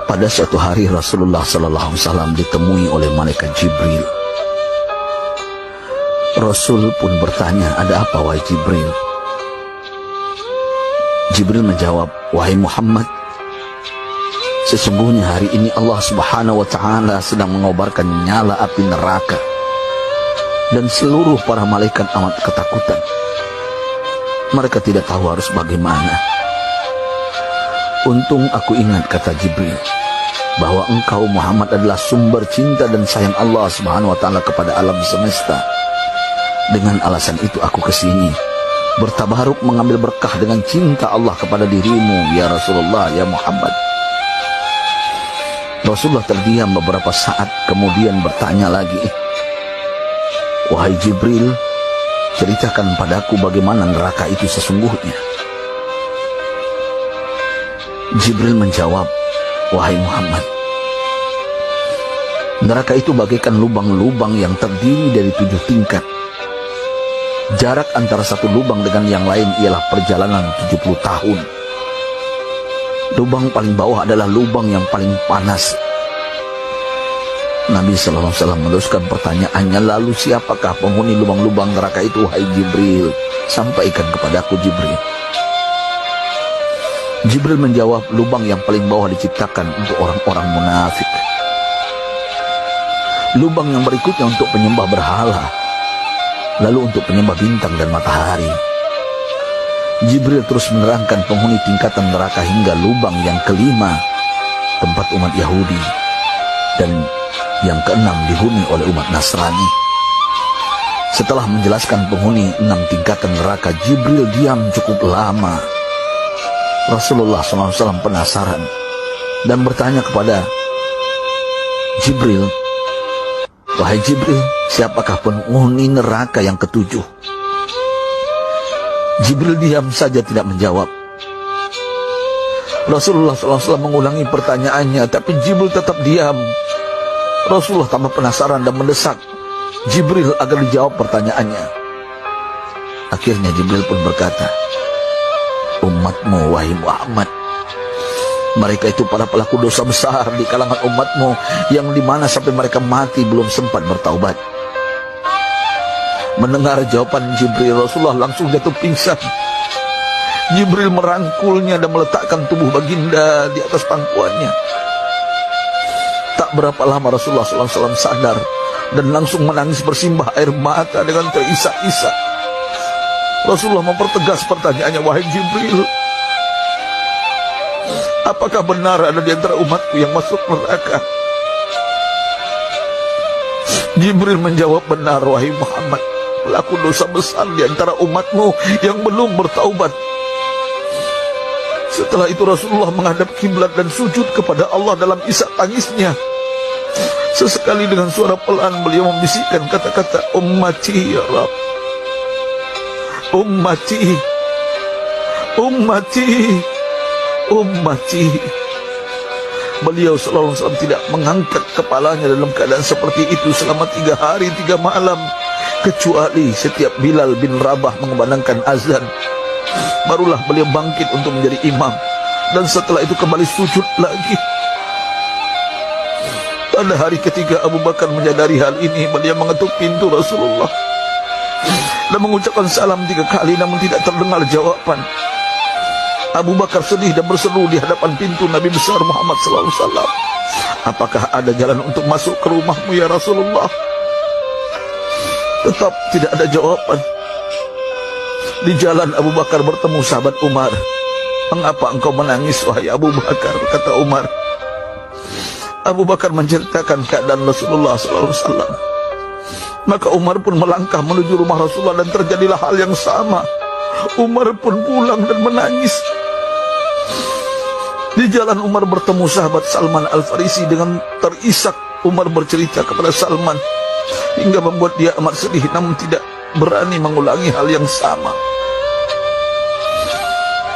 Pada suatu hari Rasulullah SAW ditemui oleh malaikat Jibril. Rasul pun bertanya, "Ada apa wahai Jibril?" Jibril menjawab, "Wahai Muhammad, sesungguhnya hari ini Allah Subhanahu wa Ta'ala sedang mengobarkan nyala api neraka, dan seluruh para malaikat amat ketakutan. Mereka tidak tahu harus bagaimana. Untung aku ingat," kata Jibril, "bahwa engkau Muhammad adalah sumber cinta dan sayang Allah Subhanahu wa Ta'ala kepada alam semesta. Dengan alasan itu aku kesini, bertabaruk mengambil berkah dengan cinta Allah kepada dirimu, ya Rasulullah, ya Muhammad." Rasulullah terdiam beberapa saat, kemudian bertanya lagi, "Wahai Jibril, ceritakan padaku bagaimana neraka itu sesungguhnya." Jibril menjawab, "Wahai Muhammad, neraka itu bagaikan lubang-lubang yang terdiri dari 7 tingkat. Jarak antara satu lubang dengan yang lain ialah perjalanan 70 tahun. Lubang paling bawah adalah lubang yang paling panas." Nabi SAW meneruskan pertanyaannya, "Lalu siapakah penghuni lubang-lubang neraka itu, wahai Jibril? Sampaikan kepadaku, Jibril." Jibril menjawab, "Lubang yang paling bawah diciptakan untuk orang-orang munafik. Lubang yang berikutnya untuk penyembah berhala, lalu untuk penyembah bintang dan matahari." Jibril terus menerangkan penghuni tingkatan neraka hingga lubang yang kelima, tempat umat Yahudi, dan yang keenam dihuni oleh umat Nasrani. Setelah menjelaskan penghuni 6 tingkatan neraka, Jibril diam cukup lama. Rasulullah SAW penasaran dan bertanya kepada Jibril, "Wahai Jibril, siapakah penghuni neraka yang ketujuh?" Jibril diam saja tidak menjawab. Rasulullah SAW mengulangi pertanyaannya, tapi Jibril tetap diam. Rasulullah tambah penasaran dan mendesak Jibril agar dijawab pertanyaannya. Akhirnya Jibril pun berkata, "Umatmu, wahai Muhammad, mereka itu para pelaku dosa besar di kalangan umatmu, yang dimana sampai mereka mati belum sempat bertaubat." Mendengar jawaban Jibril, Rasulullah langsung jatuh pingsan. Jibril merangkulnya dan meletakkan tubuh baginda di atas pangkuannya. Tak berapa lama Rasulullah SAW sadar dan langsung menangis bersimbah air mata dengan terisak-isak. Rasulullah mempertegas pertanyaannya, "Wahai Jibril, apakah benar ada di antara umatku yang masuk neraka?" Jibril menjawab, "Benar, wahai Muhammad, pelaku dosa besar di antara umatmu yang belum bertaubat." Setelah itu Rasulullah menghadap kiblat dan sujud kepada Allah dalam isak tangisnya. Sesekali dengan suara pelan beliau membisikkan kata-kata, "Ummati ya Rabb, ummati, ummati, ummati." Beliau SAW tidak mengangkat kepalanya dalam keadaan seperti itu selama 3 hari 3 malam, kecuali setiap Bilal bin Rabah mengumandangkan azan, barulah beliau bangkit untuk menjadi imam, dan setelah itu kembali sujud lagi. Pada hari ketiga Abu Bakar menyadari hal ini, beliau mengetuk pintu Rasulullah dan mengucapkan salam 3 kali, namun tidak terdengar jawaban. Abu Bakar sedih dan berseru di hadapan pintu Nabi besar Muhammad SAW, "Apakah ada jalan untuk masuk ke rumahmu ya Rasulullah?" Tetap tidak ada jawaban. Di jalan Abu Bakar bertemu sahabat Umar. "Mengapa engkau menangis, wahai Abu Bakar?" kata Umar. Abu Bakar menceritakan keadaan Rasulullah SAW. Maka Umar pun melangkah menuju rumah Rasulullah dan terjadilah hal yang sama. Umar pun pulang dan menangis. Di jalan Umar bertemu sahabat Salman Al-Farisi. Dengan terisak Umar bercerita kepada Salman hingga membuat dia amat sedih, namun tidak berani mengulangi hal yang sama.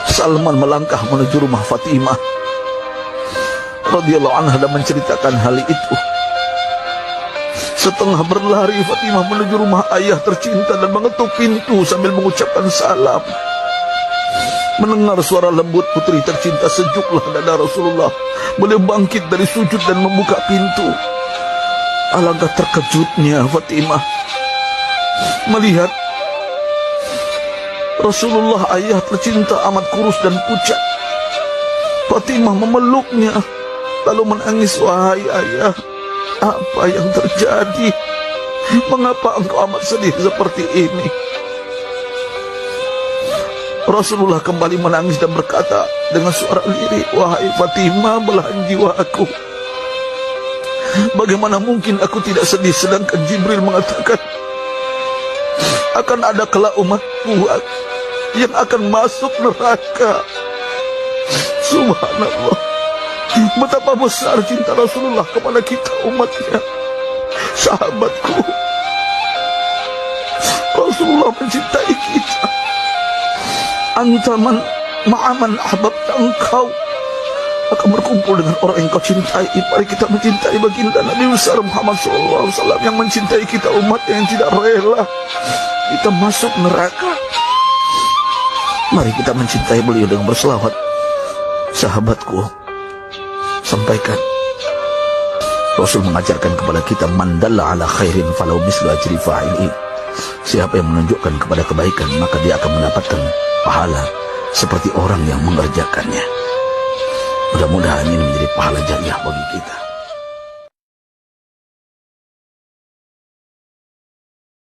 Salman melangkah menuju rumah Fatimah radhiyallahu anha dan menceritakan hal itu. Setengah berlari Fatimah menuju rumah ayah tercinta dan mengetuk pintu sambil mengucapkan salam. Mendengar suara lembut putri tercinta, sejuklah dada Rasulullah. Beliau bangkit dari sujud dan membuka pintu. Alangkah terkejutnya Fatimah melihat Rasulullah, ayah tercinta, amat kurus dan pucat. Fatimah memeluknya lalu menangis. Wahai ayah, apa yang terjadi? Mengapa engkau amat sedih seperti ini? Rasulullah kembali menangis dan berkata dengan suara lirih, wahai Fatimah, belahan jiwa aku. Bagaimana mungkin aku tidak sedih sedangkan Jibril mengatakan akan ada kelak umatku yang akan masuk neraka. Subhanallah, betapa besar cinta Rasulullah kepada kita umatnya. Sahabatku, Rasulullah mencintai kita. Antaman ma'aman ahbabta, engkau akan berkumpul dengan orang yang kau cintai. Mari kita mencintai baginda Nabi besar Muhammad SAW yang mencintai kita, umat yang tidak rela kita masuk neraka. Mari kita mencintai beliau dengan berselawat. Sahabatku, sampaikan, Rasul mengajarkan kepada kita, man dalla ala khairin falau mislu ajri fa'ili. Siapa yang menunjukkan kepada kebaikan, maka dia akan mendapatkan pahala seperti orang yang mengerjakannya. Mudah-mudahan ini menjadi pahala jariah bagi kita.